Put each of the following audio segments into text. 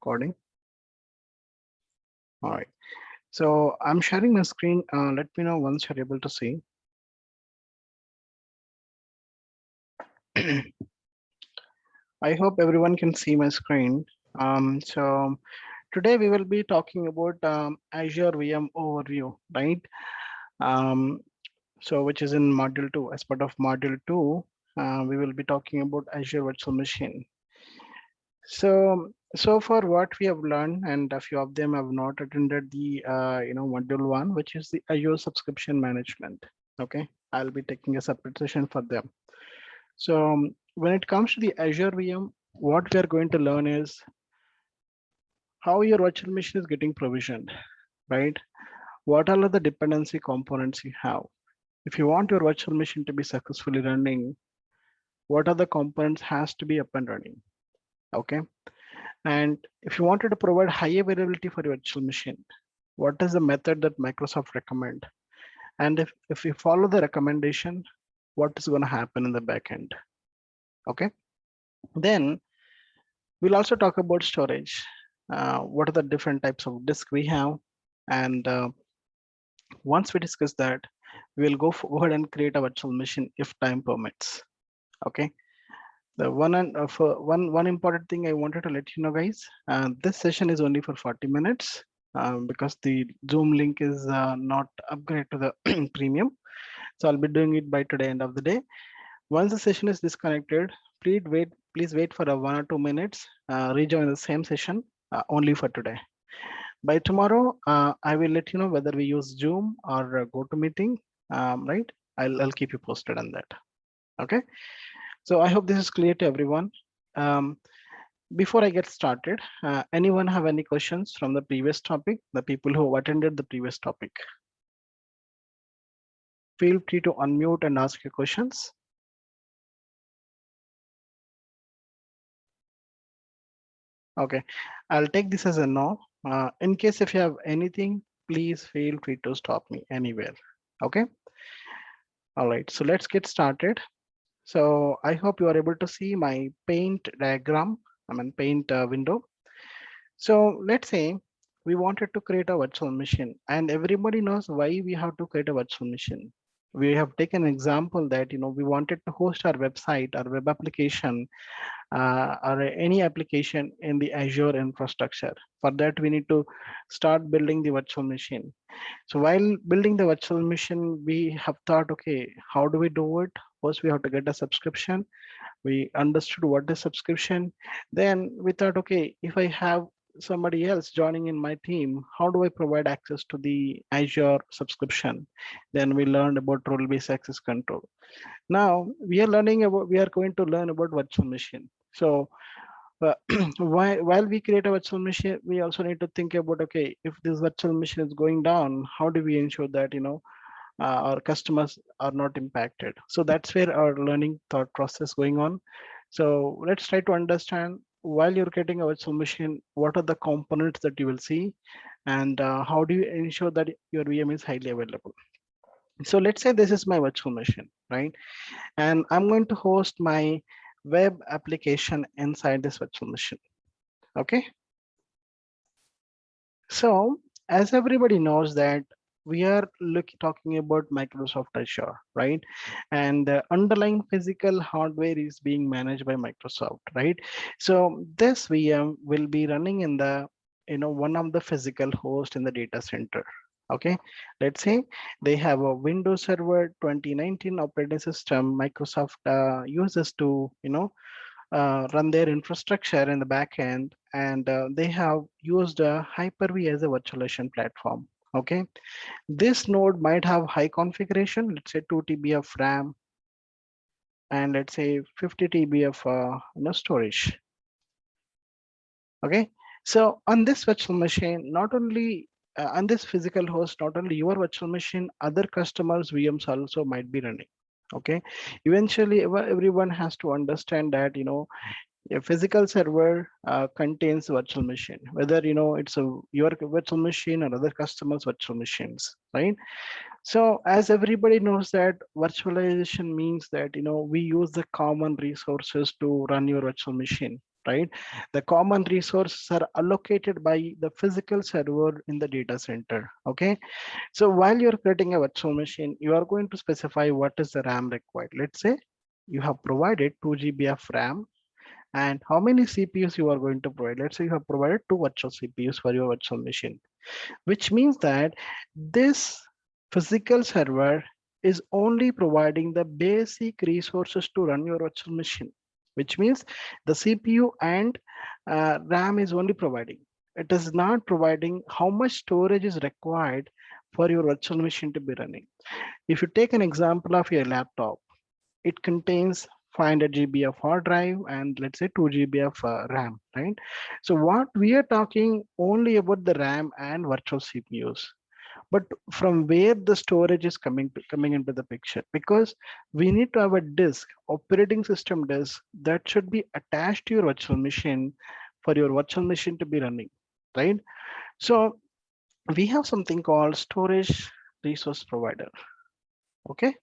recording. All right. So I'm sharing my screen. Let me know once you're able to see. I hope everyone can see my screen. So today we will be talking about Azure VM overview, right? Um, so which is in module 2. As part of module 2, we will be talking about Azure Virtual Machine. So far what we have learned, and a few of them have not attended the module 1, which is the Azure subscription management. Okay, I'll be taking a separate session for them. So when it comes to the Azure VM, what we are going to learn is how your virtual machine is getting provisioned, right? What are the dependency components you have? If you want your virtual machine to be successfully running, what are the components has to be up and running? Okay. And if you wanted to provide high availability for your virtual machine, what is the method that Microsoft recommend? And if you follow the recommendation, what is going to happen in the backend? Okay. Then we'll also talk about storage. What are the different types of disk we have? And once we discuss that, we'll go forward and create a virtual machine if time permits. Okay. The one important thing I wanted to let you know, guys, this session is only for 40 minutes because the Zoom link is not upgraded to the premium. So I'll be doing it by today end of the day. Once the session is disconnected, please wait for a 1 or 2 minutes, rejoin the same session only for today. By tomorrow, I will let you know whether we use Zoom or GoToMeeting, right? I'll keep you posted on that. Okay. So I hope this is clear to everyone. Before I get started, anyone have any questions from the previous topic, the people who attended the previous topic? Feel free to unmute and ask your questions. Okay, I'll take this as a no. In case if you have anything, please feel free to stop me anywhere. Okay. All right, so let's get started. So I hope you are able to see my paint diagram, paint window. So let's say we wanted to create a virtual machine, and everybody knows why we have to create a virtual machine. We have taken an example that we wanted to host our website, our web application, or any application in the Azure infrastructure. For that, we need to start building the virtual machine. So while building the virtual machine, we have thought, okay, how do we do it? First, we have to get a subscription. We understood what is subscription. Then we thought, okay, if I have somebody else joining in my team, how do I provide access to the Azure subscription? Then we learned about role-based access control. Now we are going to learn about virtual machine. So while we create a virtual machine, we also need to think about, okay, if this virtual machine is going down, how do we ensure that our customers are not impacted? So that's where our learning thought process going on. So let's try to understand, while you're creating a virtual machine, what are the components that you will see, and how do you ensure that your VM is highly available? So let's say this is my virtual machine, right? And I'm going to host my web application inside this virtual machine. Okay. So as everybody knows that we are talking about Microsoft Azure, right? And the underlying physical hardware is being managed by Microsoft, right? So this VM will be running in the one of the physical host in the data center. Okay, let's say they have a Windows Server 2019 operating system Microsoft uses to run their infrastructure in the back end, and they have used Hyper-V as a virtualization platform. Okay, this node might have high configuration, let's say 2 TB of RAM, and let's say 50 TB of storage. Okay, so on this virtual machine, not only on this physical host, not only your virtual machine, other customers VMs also might be running. Okay, eventually everyone has to understand that a physical server contains virtual machine, whether it's your virtual machine or other customers virtual machines, right? So as everybody knows that virtualization means that we use the common resources to run your virtual machine. right? The common resources are allocated by the physical server in the data center. Okay, so while you're creating a virtual machine, you are going to specify what is the RAM required. Let's say you have provided 2 GB of RAM, and how many CPUs you are going to provide. Let's say you have provided 2 virtual CPUs for your virtual machine, which means that this physical server is only providing the basic resources to run your virtual machine, which means the CPU and RAM is only providing. It is not providing how much storage is required for your virtual machine to be running. If you take an example of your laptop, it contains 500 GB of hard drive and let's say 2 GB of RAM, right? So what we are talking only about the RAM and virtual CPUs, but from where the storage is coming into the picture, because we need to have a disk, operating system disk, that should be attached to your virtual machine for your virtual machine to be running, right? So we have something called storage resource provider. Okay,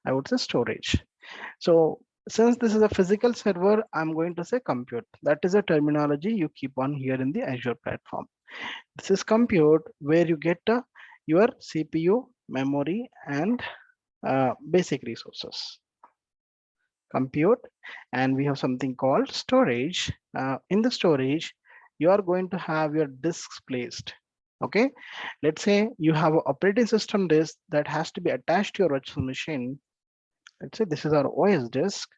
I would say storage. So since this is a physical server, I'm going to say compute. That is a terminology you keep on here in the Azure platform. This is compute where you get your CPU, memory, and basic resources. Compute, and we have something called storage. In the storage, you are going to have your disks placed. Okay, let's say you have an operating system disk that has to be attached to your virtual machine. Let's say this is our OS disk.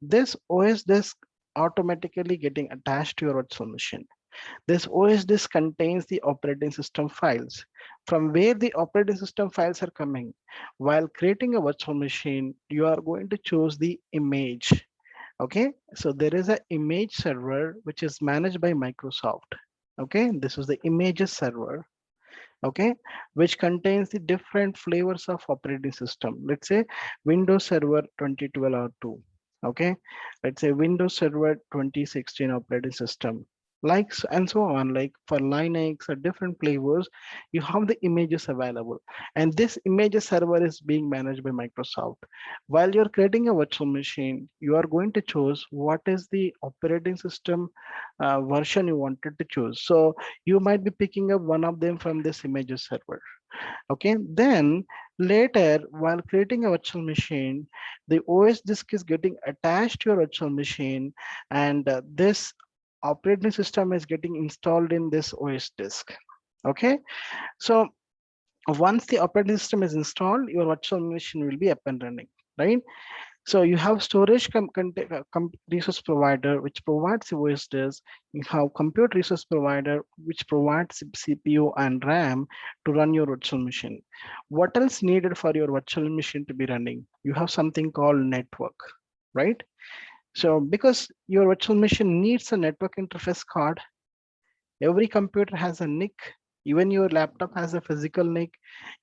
This OS disk automatically getting attached to your virtual machine. This OS disk contains the operating system files. From where the operating system files are coming, while creating a virtual machine, you are going to choose the image. Okay, so there is an image server which is managed by Microsoft. Okay, this is the images server. Okay, which contains the different flavors of operating system. Let's say Windows Server 2012 or 2. Okay, let's say Windows Server 2016 operating system, like and so on. Like for Linux or different flavors, you have the images available, and this images server is being managed by Microsoft. While you're creating a virtual machine, you are going to choose what is the operating system version you wanted to choose. So you might be picking up one of them from this images server. Okay, then later while creating a virtual machine, the OS disk is getting attached to your virtual machine, and this operating system is getting installed in this OS disk. Okay, so once the operating system is installed, your virtual machine will be up and running, right? So you have storage resource provider, which provides the OS disk. You have compute resource provider, which provides CPU and RAM to run your virtual machine. What else needed for your virtual machine to be running? You have something called network, right? So because your virtual machine needs a network interface card, every computer has a NIC. Even your laptop has a physical NIC.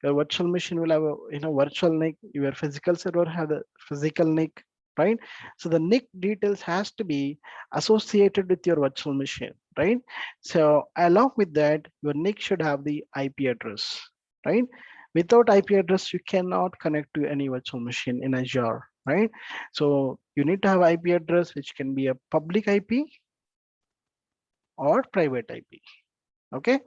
Your virtual machine will have a virtual NIC. Your physical server have a physical NIC, right? So the NIC details has to be associated with your virtual machine, right? So along with that, your NIC should have the IP address, right? Without IP address, you cannot connect to any virtual machine in Azure, right? So you need to have IP address, which can be a public IP or private IP. Okay,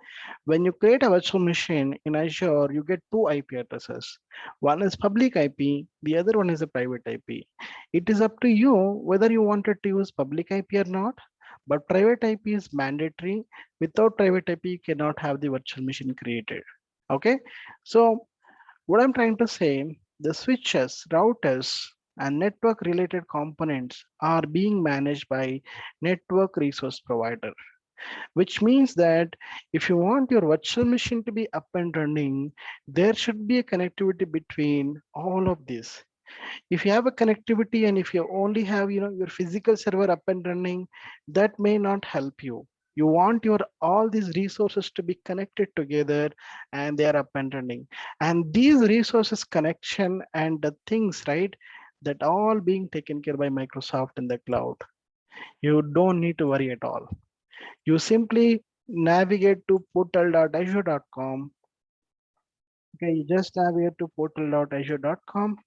when you create a virtual machine in Azure, you get two IP addresses. One is public IP, the other one is a private IP. It is up to you whether you wanted to use public IP or not, but private IP is mandatory. Without private IP, you cannot have the virtual machine created. Okay, so what I'm trying to say, the switches, routers, and network related components are being managed by network resource provider, which means that if you want your virtual machine to be up and running, there should be a connectivity between all of this. If you have a connectivity and if you only have your physical server up and running, that may not help you. You want your all these resources to be connected together and they are up and running. And these resources connection and the things, right, that all being taken care by Microsoft in the cloud. You don't need to worry at all. You simply navigate to portal.azure.com. Okay, you just navigate to portal.azure.com,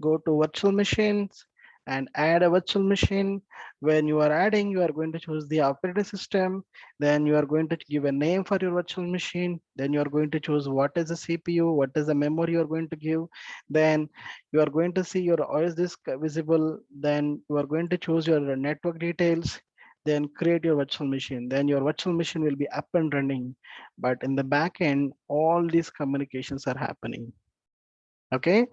go to virtual machines, and add a virtual machine. When you are adding, you are going to choose the operating system. Then you are going to give a name for your virtual machine. Then you are going to choose what is the CPU, what is the memory you are going to give. Then you are going to see your OS disk visible. Then you are going to choose your network details. Then create your virtual machine. Then your virtual machine will be up and running. But in the back end, all these communications are happening. Okay,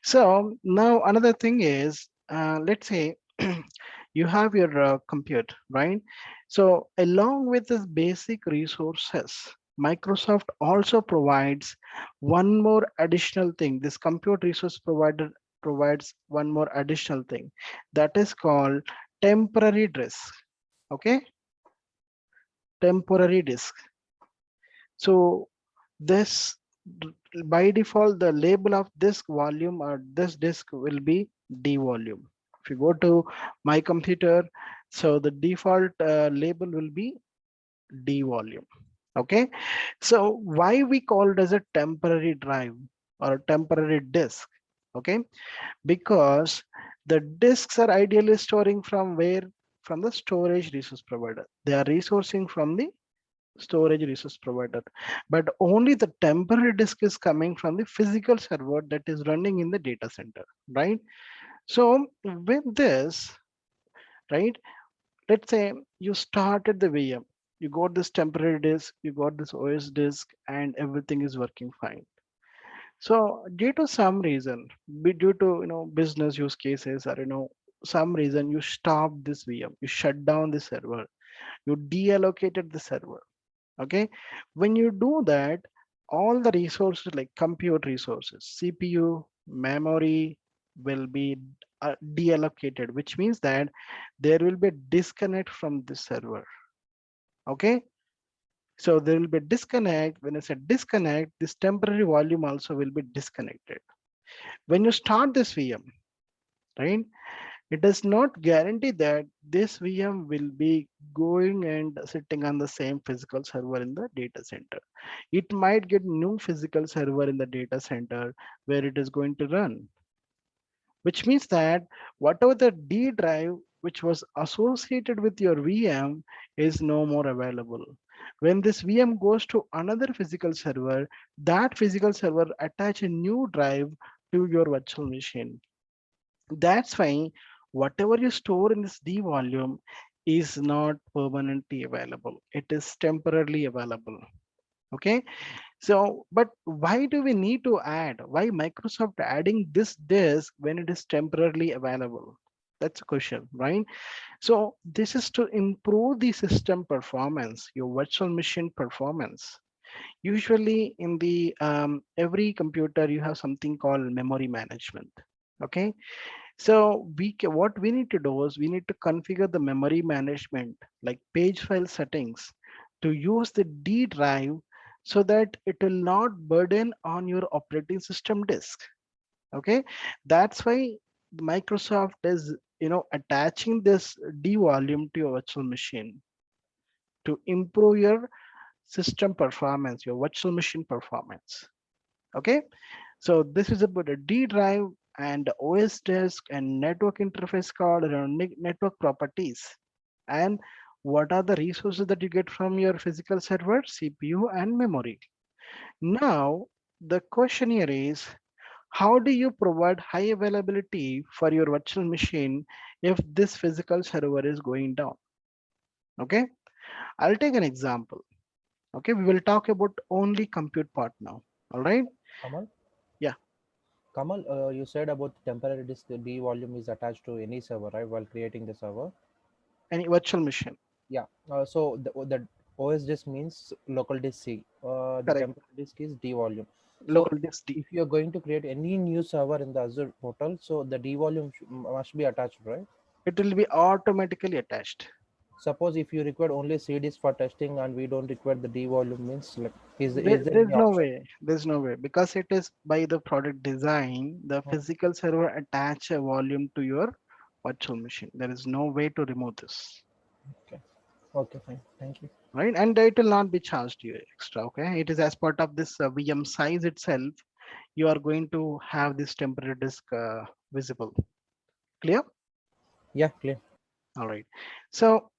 so now another thing is, let's say you have your compute, right? So along with this basic resources, Microsoft also provides one more additional thing. This compute resource provider provides one more additional thing that is called temporary disk. Okay, temporary disk. So this by default, the label of this volume or this disk will be D volume. If you go to my computer, so the default label will be D volume. Okay, so why we call it as a temporary drive or a temporary disk? Okay, because the disks are ideally storing from where? From the storage resource provider. They are resourcing from the storage resource provider, but only the temporary disk is coming from the physical server that is running in the data center, right? So with this, right, let's say you started the VM, you got this temporary disk, you got this OS disk, and everything is working fine. So due to some reason, be due to business use cases, or some reason, you stop this VM, you shut down the server, you deallocated the server. Okay, when you do that, all the resources like compute resources, CPU, memory will be deallocated, which means that there will be a disconnect from the server. Okay, so there will be a disconnect. When I say disconnect, this temporary volume also will be disconnected. When you start this VM, right, it does not guarantee that this VM will be going and sitting on the same physical server in the data center. It might get new physical server in the data center where it is going to run, which means that whatever the D drive which was associated with your VM is no more available. When this VM goes to another physical server, that physical server attach a new drive to your virtual machine. That's why whatever you store in this D volume is not permanently available. It is temporarily available. Okay. So, but why do we need to add? Why Microsoft adding this disk when it is temporarily available? That's a question, right? So this is to improve the system performance, your virtual machine performance. Usually in the every computer, you have something called memory management. Okay, so what we need to do is we need to configure the memory management like page file settings to use the D drive so that it will not burden on your operating system disk. Okay, that's why Microsoft is attaching this D volume to your virtual machine to improve your system performance, your virtual machine performance. Okay, so this is about a D drive and OS disk and network interface card and network properties. And what are the resources that you get from your physical server, CPU and memory. Now, the question here is, how do you provide high availability for your virtual machine if this physical server is going down? Okay, I'll take an example. Okay, we will talk about only compute part now. All right. Kamal, Yeah, Kamal, you said about temporary disk D volume is attached to any server, right? While creating the server. any virtual machine. Yeah. So the OS disk means local disk C. The Correct. temporary disk is D volume. So Local disk D. if you are going to create any new server in the Azure portal, so the D volume must be attached, right? It will be automatically attached. Suppose if you require only C disk for testing and we don't require the D volume, means like is there There's any no option? way. There's no way because it is by the product design. The Hmm. physical server attach a volume to your virtual machine. There is no way to remove this, Okay. Okay, fine. Thank you. right? And it will not be charged you extra. Okay, it is as part of this VM size itself. You are going to have this temporary disk visible. Clear? Yeah, clear. All right. So,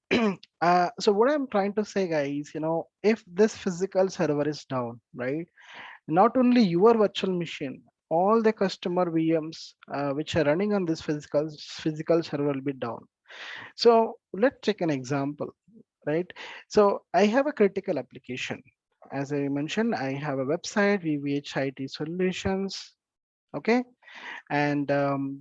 so what I'm trying to say, guys, if this physical server is down, right? Not only your virtual machine, all the customer VMs which are running on this physical server will be down. So let's take an example, right? So I have a critical application. As I mentioned, I have a website, VVH IT Solutions. Okay, and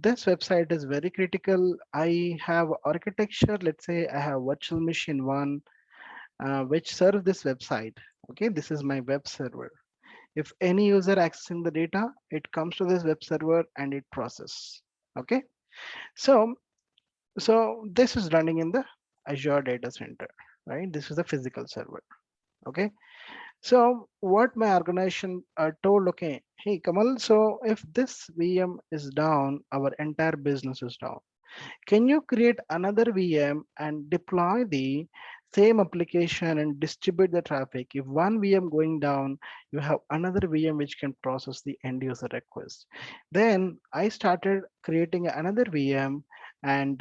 this website is very critical. I have architecture. Let's say I have virtual machine one, which serve this website. Okay, this is my web server. If any user accessing the data, it comes to this web server and it process. Okay, so this is running in the Azure data center, right? This is the physical server. Okay, so what my organization told, okay, hey Kamal, so if this VM is down, our entire business is down. Can you create another VM and deploy the same application and distribute the traffic? If one VM going down, you have another VM which can process the end user request. Then I started creating another VM and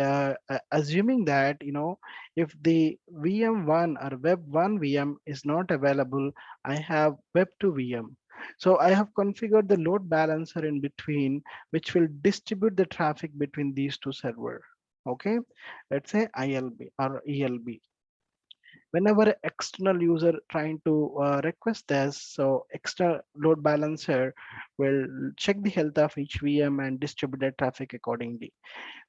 assuming that, if the VM1 or Web1 VM is not available, I have Web2 VM. So I have configured the load balancer in between, which will distribute the traffic between these two servers. Okay, let's say ILB or ELB. Whenever external user trying to request this, so extra load balancer will check the health of each VM and distribute the traffic accordingly.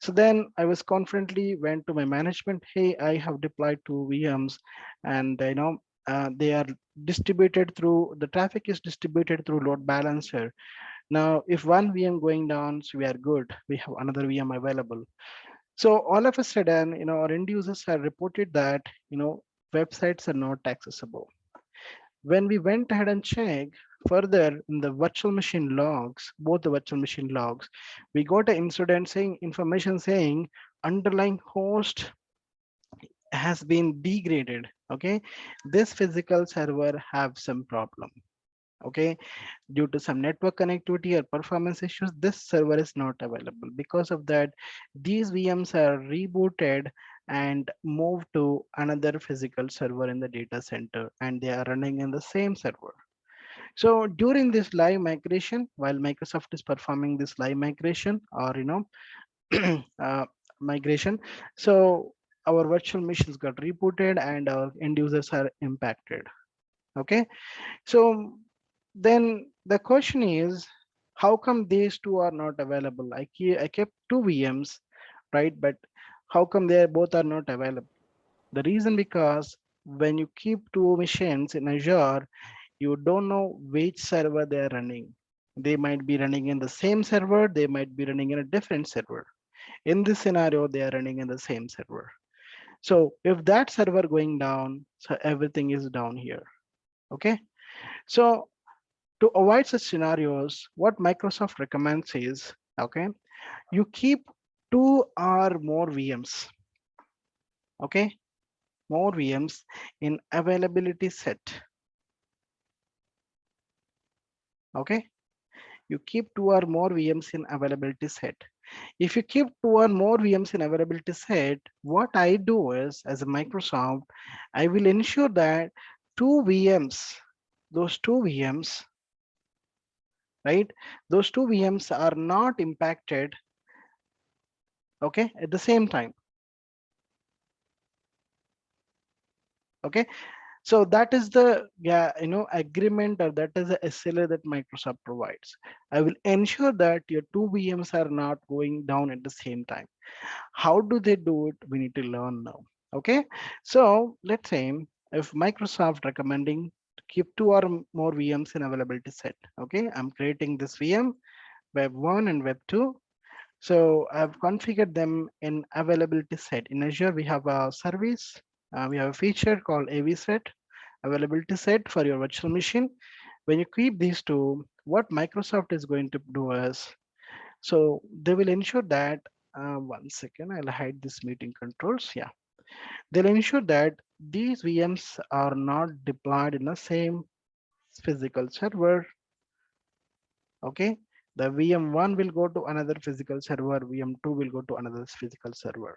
So then I was confidently went to my management, hey, I have deployed two VMs and they are distributed through, the traffic is distributed through load balancer. Now if one VM going down, so we are good, we have another VM available. So all of a sudden, our end users have reported that, websites are not accessible. When we went ahead and checked further in the virtual machine logs, both the virtual machine logs, we got an incident saying information saying underlying host has been degraded. Okay, this physical server have some problem. Okay, due to some network connectivity or performance issues, this server is not available. Because of that, these VMs are rebooted and moved to another physical server in the data center, and they are running in the same server. So during this live migration, while Microsoft is performing this live migration or uh, migration, so our virtual machines got rebooted and our end users are impacted. Okay, so then the question is, how come these two are not available? I kept two VMs, right? But how come they both are not available? The reason because when you keep two machines in Azure, you don't know which server they are running. They might be running in the same server, they might be running in a different server. In this scenario, they are running in the same server. So if that server going down, so everything is down here. Okay. So to avoid such scenarios, what Microsoft recommends is, okay, you keep two or more VMs, okay, more VMs in availability set, okay. You keep two or more VMs in availability set. If you keep two or more VMs in availability set, what I do is, as a Microsoft, I will ensure that two VMs, those two VMs, right, those two VMs are not impacted, okay, at the same time. Okay, so that is the, yeah, agreement, or that is the SLA that Microsoft provides. I will ensure that your two VMs are not going down at the same time. How do they do it? We need to learn now. Okay, so let's say if Microsoft recommending to keep two or more VMs in availability set. Okay, I'm creating this VM, Web1 and Web2. So I've configured them in availability set. In Azure, we have a service, we have a feature called AV set, availability set for your virtual machine. When you keep these two, what Microsoft is going to do is, so they will ensure that, one second, I'll hide this meeting controls. Yeah, they'll ensure that these VMs are not deployed in the same physical server. Okay, the VM1 will go to another physical server, VM2 will go to another physical server.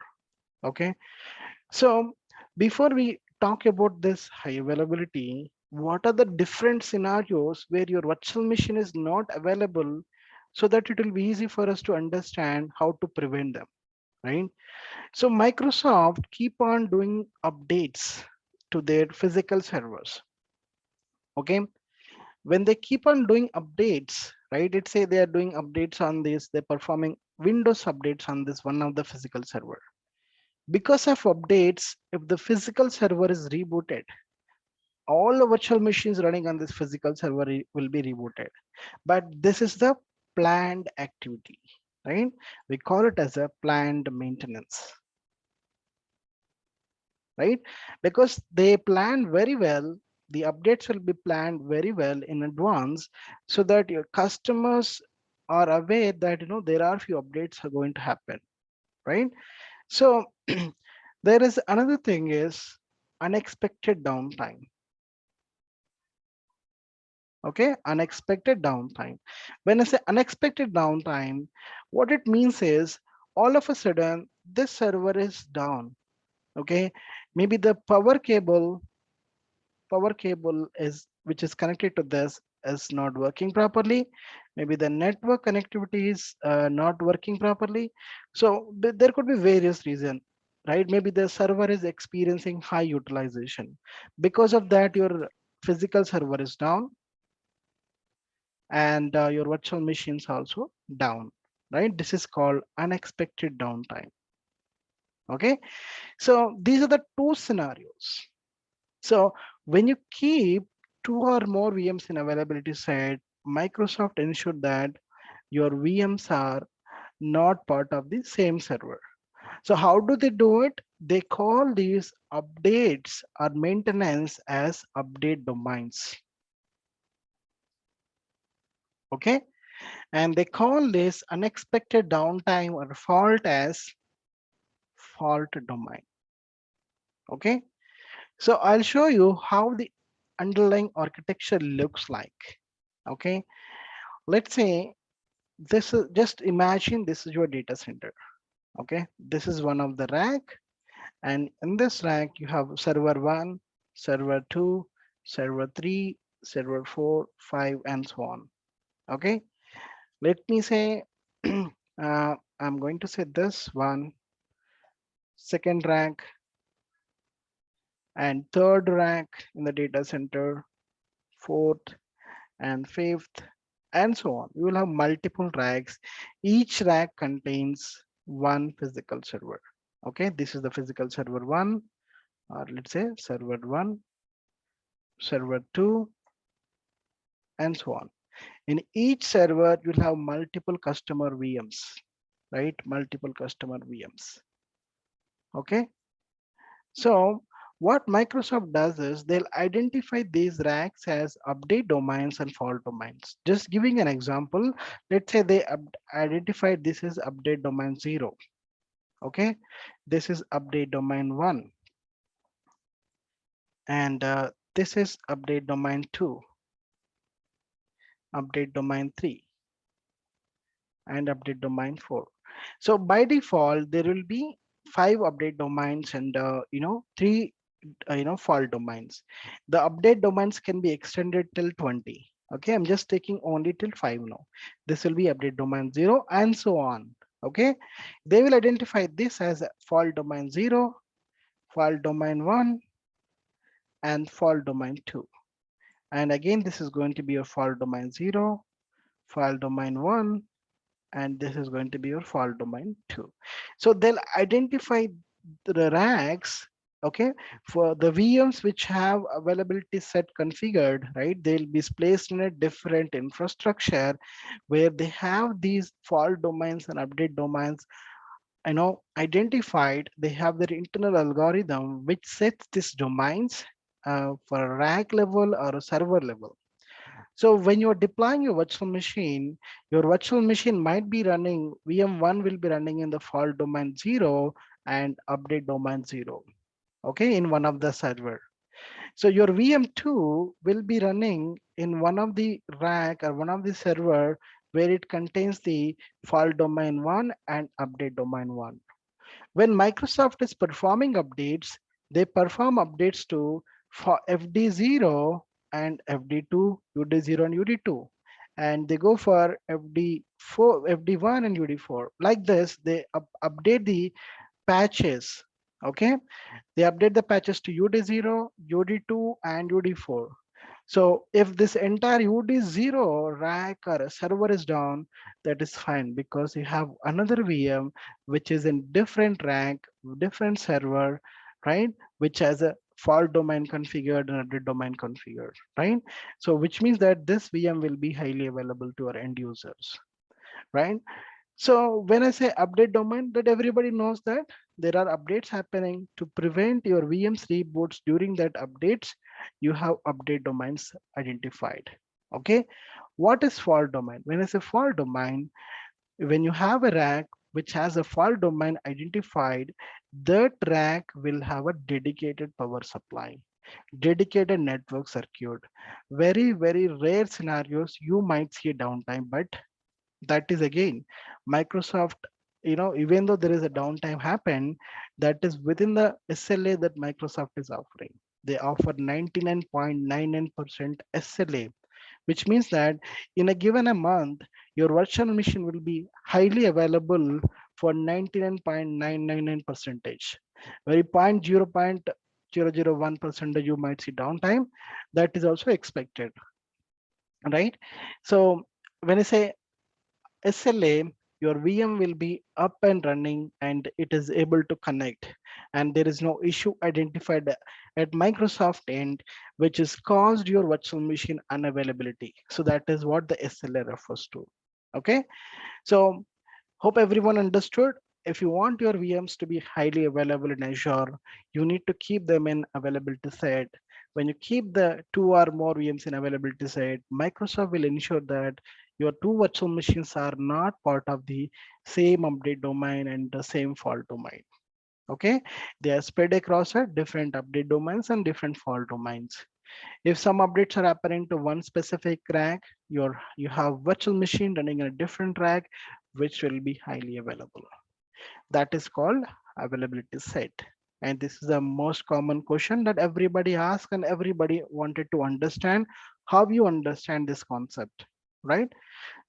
Okay, so before we talk about this high availability, what are the different scenarios where your virtual machine is not available, so that it will be easy for us to understand how to prevent them, right? So Microsoft keep on doing updates to their physical servers. Okay, when they keep on doing updates, right? Let's say they are doing updates on this, they're performing Windows updates on this one of the physical server. Because of updates, if the physical server is rebooted, all the virtual machines running on this physical server will be rebooted. But this is the planned activity, right? We call it as a planned maintenance, right? Because they plan very well, the updates will be planned very well in advance, so that your customers are aware that there are few updates are going to happen, right? So there is another thing is unexpected downtime. Okay, unexpected downtime. When I say unexpected downtime, what it means is all of a sudden this server is down. Okay, maybe the power cable is which is connected to this is not working properly. Maybe the network connectivity is not working properly. So there could be various reasons, right? Maybe the server is experiencing high utilization. Because of that, your physical server is down, and your virtual machines also down, right? This is called unexpected downtime. Okay, so these are the two scenarios. So when you keep two or more VMs in availability set, Microsoft ensure that your VMs are not part of the same server. So how do they do it? They call these updates or maintenance as update domains. Okay, and they call this unexpected downtime or fault as fault domain. Okay, so I'll show you how the underlying architecture looks like. Okay, let's say this is, just imagine this is your data center. Okay, this is one of the rack, and in this rack you have server 1, server 2, server 3, server 4, 5, and so on. Okay, let me say I'm going to say this one, second rack, and third rack in the data center, fourth and fifth, and so on. You will have multiple racks. Each rack contains one physical server. Okay, this is the physical server 1, or let's say server 1, server 2, and so on. In each server, you'll have multiple customer VMs, right? Multiple customer VMs. Okay, so what Microsoft does is they'll identify these racks as update domains and fault domains. Just giving an example, let's say they identified this is update domain 0. Okay, this is update domain 1, and this is update domain 2, update domain 3, and update domain 4. So by default, there will be 5 update domains and 3 fault domains. The update domains can be extended till 20. Okay, I'm just taking only till 5 now. This will be update domain 0 and so on. Okay, they will identify this as a fault domain 0, fault domain 1, and fault domain 2. And again, this is going to be your fault domain 0, fault domain 1, and this is going to be your fault domain 2. So they'll identify the racks, okay, for the VMs which have availability set configured, right? They'll be placed in a different infrastructure where they have these fault domains and update domains identified. They have their internal algorithm which sets these domains for a rack level or a server level. So when you're deploying your virtual machine might be running, VM1 will be running in the fault domain 0 and update domain 0, okay, in one of the server. So your VM2 will be running in one of the rack or one of the server where it contains the fault domain 1 and update domain 1. When Microsoft is performing updates, they perform updates to for FD0 and FD2, UD0 and UD2. And they go for FD4, FD1 and UD4. Like this, they update the patches. Okay, they update the patches to UD0, UD2, and UD4. So if this entire UD0 rack or a server is down, that is fine because you have another VM which is in different rack, different server, right? Which has a fault domain configured and a domain configured, right? So which means that this VM will be highly available to our end users, right? So when I say update domain, that everybody knows that there are updates happening to prevent your VMs reboots during that updates. You have update domains identified. Okay. What is fault domain? When I say fault domain, when you have a rack which has a fault domain identified, that rack will have a dedicated power supply, dedicated network circuit. Very, very rare scenarios you might see a downtime, but that is again Microsoft, even though there is a downtime happen, that is within the SLA that Microsoft is offering. They offer 99.99% SLA, which means that in a given a month your virtual machine will be highly available for 99.999 percentage. Very 0.001 percentage you might see downtime, that is also expected, right? So when I say SLA, your VM will be up and running and it is able to connect, and there is no issue identified at Microsoft end which is caused your virtual machine unavailability. So that is what the SLA refers to. Okay, so hope everyone understood. If you want your VMs to be highly available in Azure, you need to keep them in availability set. When you keep the two or more VMs in availability set, Microsoft will ensure that your two virtual machines are not part of the same update domain and the same fault domain. Okay, they are spread across a different update domains and different fault domains. If some updates are happening to one specific rack, you have virtual machine running in a different rack, which will be highly available. That is called availability set. And this is the most common question that everybody asks and everybody wanted to understand how you understand this concept, right?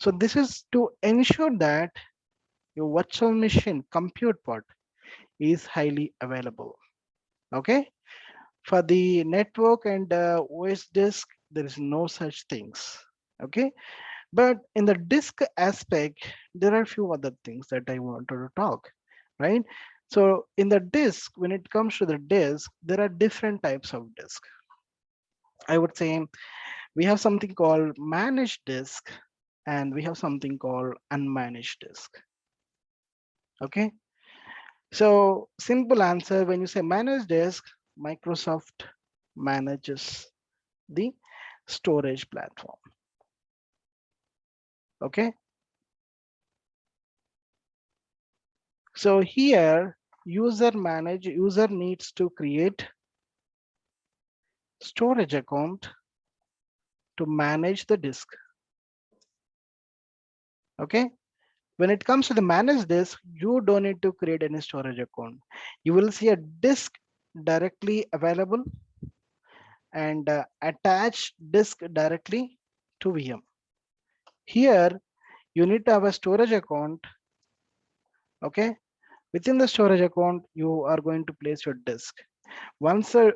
So this is to ensure that your virtual machine compute part is highly available. Okay. For the network and OS disk, there is no such things. Okay. But in the disk aspect, there are a few other things that I wanted to talk, right? So in the disk, when it comes to the disk, there are different types of disk. I would say we have something called managed disk and we have something called unmanaged disk. Okay. So simple answer, when you say managed disk, Microsoft manages the storage platform. Okay. So here user needs to create storage account to manage the disk. Okay. When it comes to the managed disk, you don't need to create any storage account. You will see a disk directly available and attach disk directly to VM. Here you need to have a storage account. Okay. Within the storage account, you are going to place your disk. Once a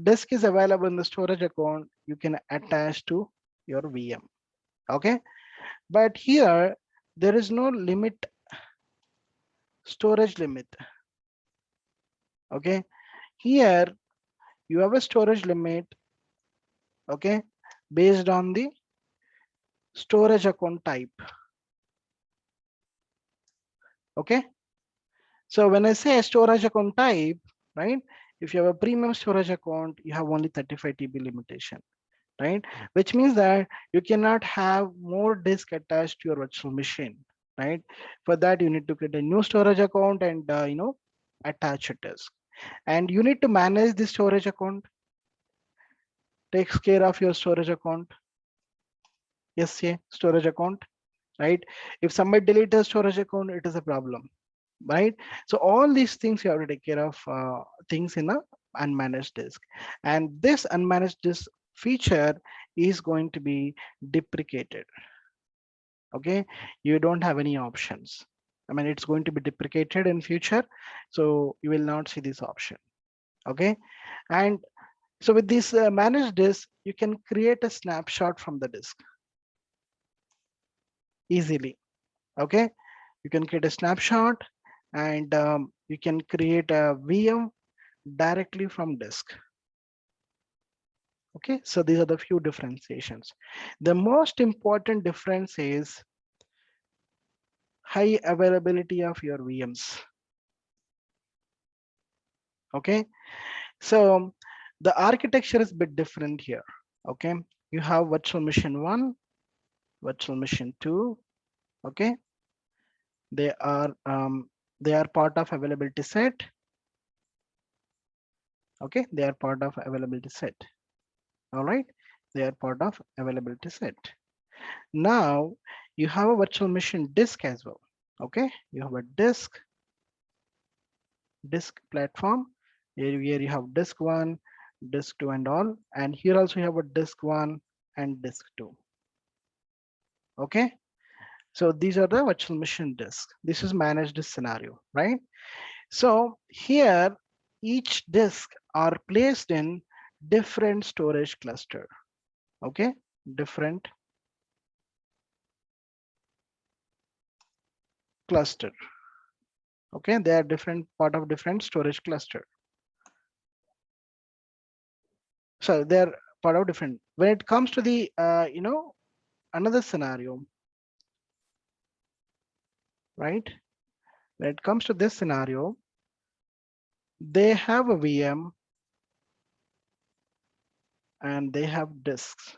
disk is available in the storage account, you can attach to your VM. Okay. But here, there is no limit, storage limit. Okay. Here, you have a storage limit. Okay. Based on the storage account type. Okay. So when I say storage account type, right? If you have a premium storage account, you have only 35 TB limitation, right? Which means that you cannot have more disk attached to your virtual machine, right? For that, you need to create a new storage account and attach a disk. And you need to manage the storage account, takes care of your storage account. Yes, yeah, storage account, right? If somebody deletes a storage account, it is a problem. right? So all these things you have to take care of things in a unmanaged disk, and this unmanaged disk feature is going to be deprecated. Okay, you don't have any options. I mean, it's going to be deprecated in future, so you will not see this option. Okay, and so with this managed disk, you can create a snapshot from the disk easily. Okay, you can create a snapshot, and you can create a VM directly from disk. Okay, so these are the few differentiations. The most important difference is high availability of your VMs. Okay, so the architecture is a bit different here. Okay, you have virtual machine 1, virtual machine 2. Okay, they are part of availability set. Okay, they are part of availability set. All right, they are part of availability set. Now you have a virtual machine disk as well. Okay, you have a disk platform. Here you have disk 1, disk 2, and all, and here also you have a disk 1 and disk 2. Okay, so these are the virtual machine disk. This is managed disk scenario, right? So here each disk are placed in different storage cluster. Okay, different cluster. Okay, they are different part of different storage cluster. So they're part of different. When it comes to the another scenario, right? When it comes to this scenario, they have a VM and they have disks.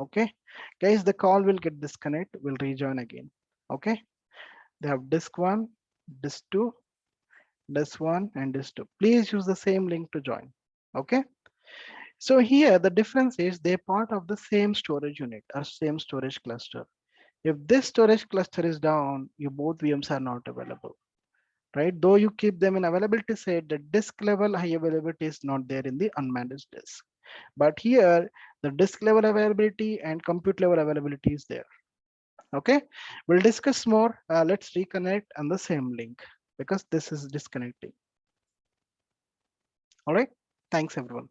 Okay, guys, the call will get disconnect. We'll rejoin again. Okay, they have disk 1, disk 2, disk 1, and disk 2. Please use the same link to join. Okay, so here the difference is they're part of the same storage unit or same storage cluster. If this storage cluster is down, your both VMs are not available, right? Though you keep them in availability set, the disk level high availability is not there in the unmanaged disk. But here, the disk level availability and compute level availability is there. Okay, we'll discuss more. Let's reconnect on the same link because this is disconnecting. All right, thanks everyone.